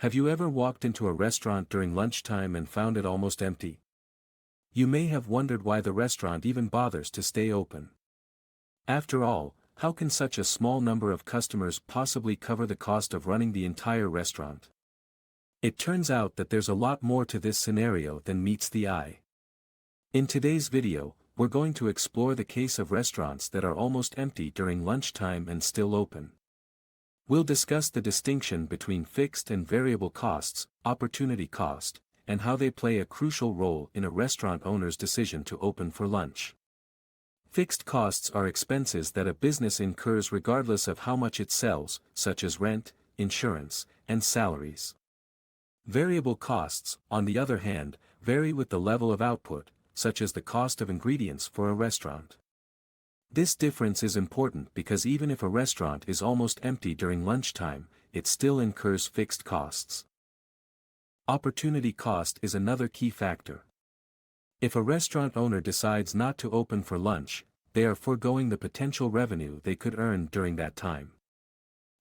Have you ever walked into a restaurant during lunchtime and found it almost empty? You may have wondered why the restaurant even bothers to stay open. After all, how can such a small number of customers possibly cover the cost of running the entire restaurant? It turns out that there's a lot more to this scenario than meets the eye. In today's video, we're going to explore the case of restaurants that are almost empty during lunchtime and still open. We'll discuss the distinction between fixed and variable costs, opportunity cost, and how they play a crucial role in a restaurant owner's decision to open for lunch. Fixed costs are expenses that a business incurs regardless of how much it sells, such as rent, insurance, and salaries. Variable costs, on the other hand, vary with the level of output, such as the cost of ingredients for a restaurant. This difference is important because even if a restaurant is almost empty during lunchtime, it still incurs fixed costs. Opportunity cost is another key factor. If a restaurant owner decides not to open for lunch, they are foregoing the potential revenue they could earn during that time.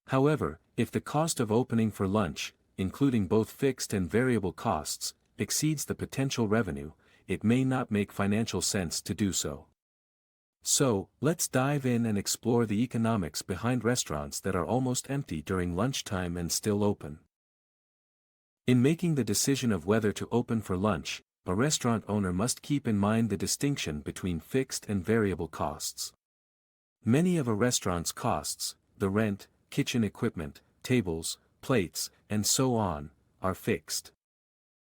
However, if the cost of opening for lunch, including both fixed and variable costs, exceeds the potential revenue, it may not make financial sense to do so. So, let's dive in and explore the economics behind restaurants that are almost empty during lunchtime and still open. In making the decision of whether to open for lunch, a restaurant owner must keep in mind the distinction between fixed and variable costs. Many of a restaurant's costs, the rent, kitchen equipment, tables, plates, and so on, are fixed.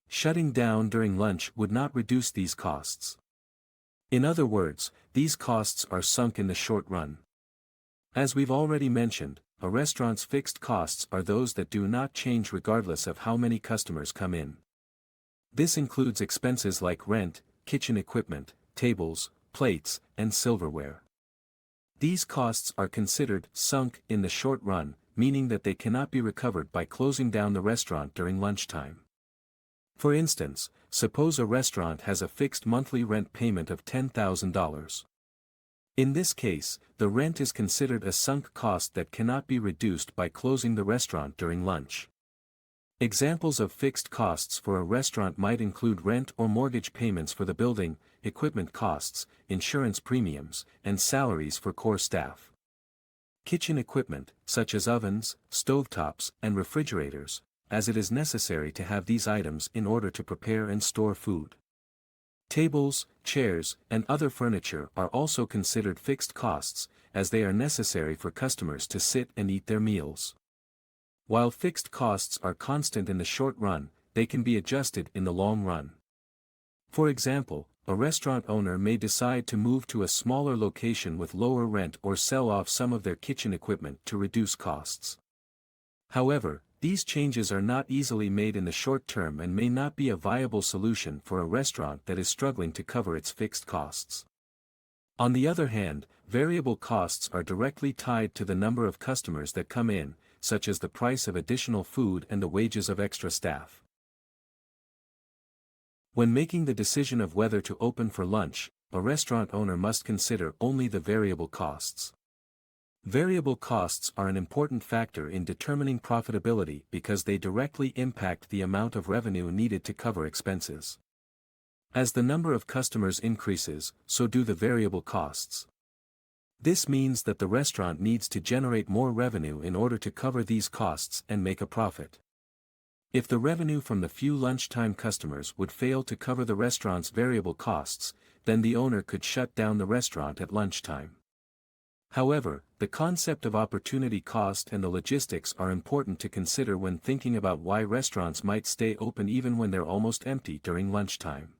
Shutting down during lunch would not reduce these costs. In other words, these costs are sunk in the short run. As we've already mentioned, a restaurant's fixed costs are those that do not change regardless of how many customers come in. This includes expenses like rent, kitchen equipment, tables, plates, and silverware. These costs are considered sunk in the short run, meaning that they cannot be recovered by closing down the restaurant during lunchtime. For instance, suppose a restaurant has a fixed monthly rent payment of $10,000. In this case, the rent is considered a sunk cost that cannot be reduced by closing the restaurant during lunch. Examples of fixed costs for a restaurant might include rent or mortgage payments for the building, equipment costs, insurance premiums, and salaries for core staff. Kitchen equipment, such as ovens, stovetops, and refrigerators, as it is necessary to have these items in order to prepare and store food. Tables, chairs, and other furniture are also considered fixed costs, as they are necessary for customers to sit and eat their meals. While fixed costs are constant in the short run, they can be adjusted in the long run. For example, a restaurant owner may decide to move to a smaller location with lower rent or sell off some of their kitchen equipment to reduce costs. However, these changes are not easily made in the short term and may not be a viable solution for a restaurant that is struggling to cover its fixed costs. On the other hand, variable costs are directly tied to the number of customers that come in, such as the price of additional food and the wages of extra staff. When making the decision of whether to open for lunch, a restaurant owner must consider only the variable costs. Variable costs are an important factor in determining profitability because they directly impact the amount of revenue needed to cover expenses. As the number of customers increases, so do the variable costs. This means that the restaurant needs to generate more revenue in order to cover these costs and make a profit. If the revenue from the few lunchtime customers would fail to cover the restaurant's variable costs, then the owner could shut down the restaurant at lunchtime. However, the concept of opportunity cost and the logistics are important to consider when thinking about why restaurants might stay open even when they're almost empty during lunchtime.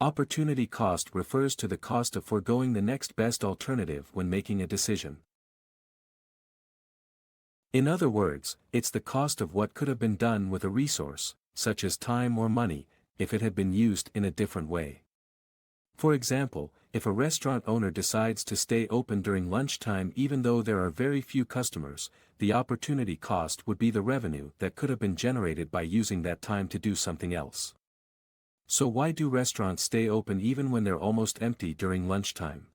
Opportunity cost refers to the cost of foregoing the next best alternative when making a decision. In other words, it's the cost of what could have been done with a resource, such as time or money, if it had been used in a different way. For example, if a restaurant owner decides to stay open during lunchtime even though there are very few customers, the opportunity cost would be the revenue that could have been generated by using that time to do something else. So why do restaurants stay open even when they're almost empty during lunchtime?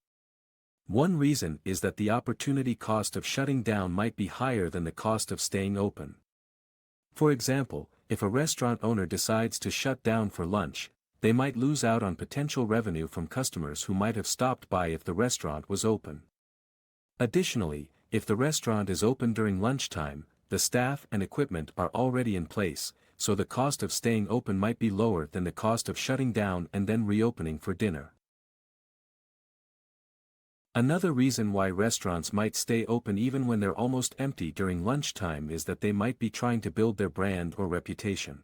One reason is that the opportunity cost of shutting down might be higher than the cost of staying open. For example, if a restaurant owner decides to shut down for lunch, they might lose out on potential revenue from customers who might have stopped by if the restaurant was open. Additionally, if the restaurant is open during lunchtime, the staff and equipment are already in place, so the cost of staying open might be lower than the cost of shutting down and then reopening for dinner. Another reason why restaurants might stay open even when they're almost empty during lunchtime is that they might be trying to build their brand or reputation.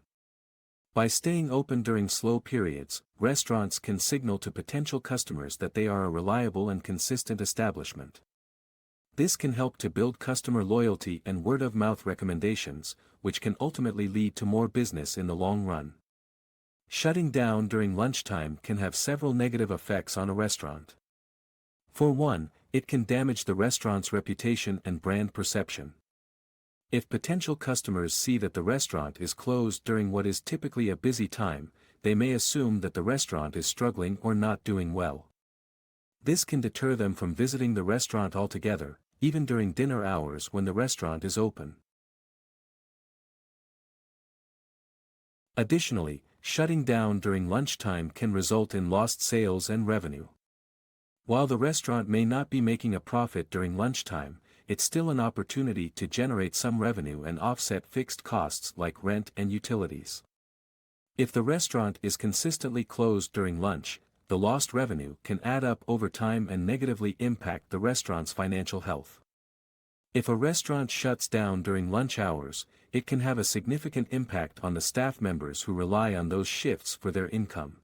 By staying open during slow periods, restaurants can signal to potential customers that they are a reliable and consistent establishment. This can help to build customer loyalty and word-of-mouth recommendations, which can ultimately lead to more business in the long run. Shutting down during lunchtime can have several negative effects on a restaurant. For one, it can damage the restaurant's reputation and brand perception. If potential customers see that the restaurant is closed during what is typically a busy time, they may assume that the restaurant is struggling or not doing well. This can deter them from visiting the restaurant altogether, even during dinner hours when the restaurant is open. Additionally, shutting down during lunchtime can result in lost sales and revenue. While the restaurant may not be making a profit during lunchtime, it's still an opportunity to generate some revenue and offset fixed costs like rent and utilities. If the restaurant is consistently closed during lunch, the lost revenue can add up over time and negatively impact the restaurant's financial health. If a restaurant shuts down during lunch hours, it can have a significant impact on the staff members who rely on those shifts for their income.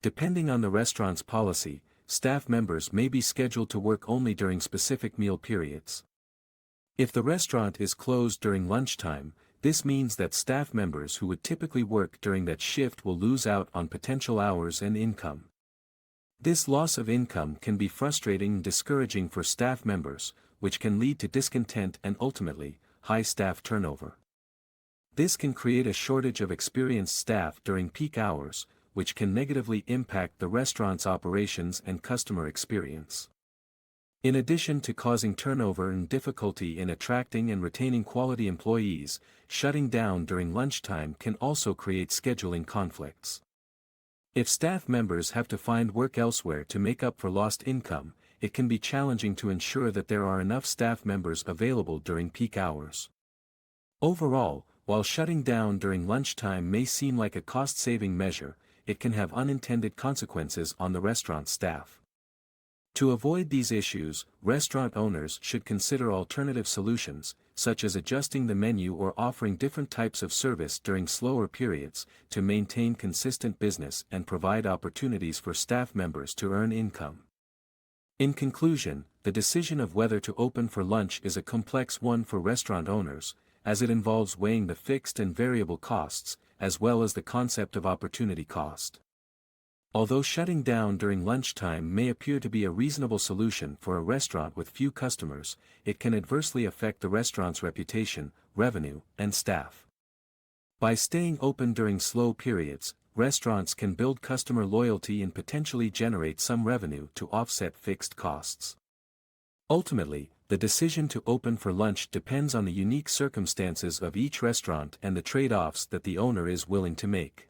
Depending on the restaurant's policy, staff members may be scheduled to work only during specific meal periods. If the restaurant is closed during lunchtime, this means that staff members who would typically work during that shift will lose out on potential hours and income. This loss of income can be frustrating and discouraging for staff members, which can lead to discontent and ultimately, high staff turnover. This can create a shortage of experienced staff during peak hours, which can negatively impact the restaurant's operations and customer experience. In addition to causing turnover and difficulty in attracting and retaining quality employees, shutting down during lunchtime can also create scheduling conflicts. If staff members have to find work elsewhere to make up for lost income, it can be challenging to ensure that there are enough staff members available during peak hours. Overall, while shutting down during lunchtime may seem like a cost-saving measure, it can have unintended consequences on the restaurant staff. To avoid these issues, restaurant owners should consider alternative solutions, such as adjusting the menu or offering different types of service during slower periods, to maintain consistent business and provide opportunities for staff members to earn income. In conclusion, the decision of whether to open for lunch is a complex one for restaurant owners, as it involves weighing the fixed and variable costs, as well as the concept of opportunity cost. Although shutting down during lunchtime may appear to be a reasonable solution for a restaurant with few customers, it can adversely affect the restaurant's reputation, revenue, and staff. By staying open during slow periods, restaurants can build customer loyalty and potentially generate some revenue to offset fixed costs. Ultimately, the decision to open for lunch depends on the unique circumstances of each restaurant and the trade-offs that the owner is willing to make.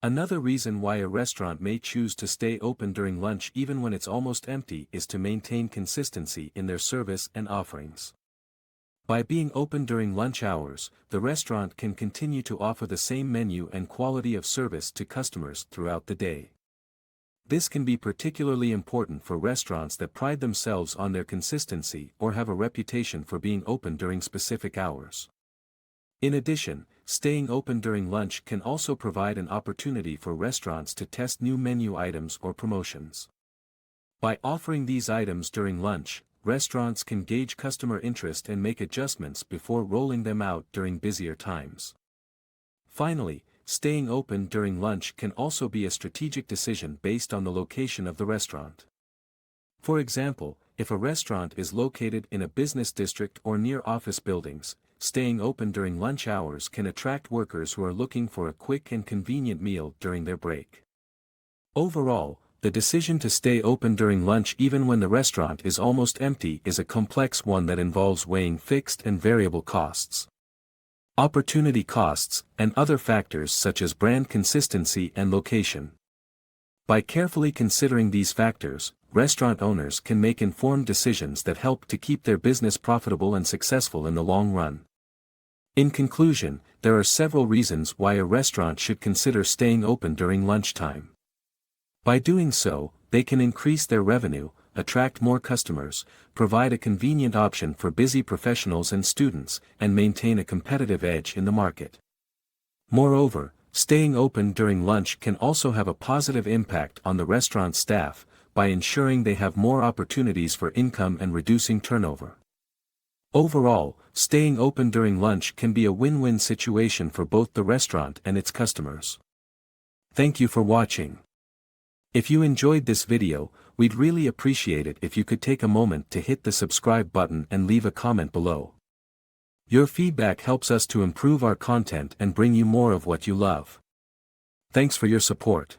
Another reason why a restaurant may choose to stay open during lunch even when it's almost empty is to maintain consistency in their service and offerings. By being open during lunch hours, the restaurant can continue to offer the same menu and quality of service to customers throughout the day. This can be particularly important for restaurants that pride themselves on their consistency or have a reputation for being open during specific hours. In addition, staying open during lunch can also provide an opportunity for restaurants to test new menu items or promotions. By offering these items during lunch, restaurants can gauge customer interest and make adjustments before rolling them out during busier times. Finally, staying open during lunch can also be a strategic decision based on the location of the restaurant. For example, if a restaurant is located in a business district or near office buildings, staying open during lunch hours can attract workers who are looking for a quick and convenient meal during their break. Overall, the decision to stay open during lunch even when the restaurant is almost empty is a complex one that involves weighing fixed and variable costs. opportunity costs, and other factors such as brand consistency and location. By carefully considering these factors, restaurant owners can make informed decisions that help to keep their business profitable and successful in the long run. In conclusion, there are several reasons why a restaurant should consider staying open during lunchtime. By doing so, they can increase their revenue, attract more customers, provide a convenient option for busy professionals and students, and maintain a competitive edge in the market. Moreover, staying open during lunch can also have a positive impact on the restaurant staff, by ensuring they have more opportunities for income and reducing turnover. Overall, staying open during lunch can be a win-win situation for both the restaurant and its customers. Thank you for watching. If you enjoyed this video, we'd really appreciate it if you could take a moment to hit the subscribe button and leave a comment below. Your feedback helps us to improve our content and bring you more of what you love. Thanks for your support.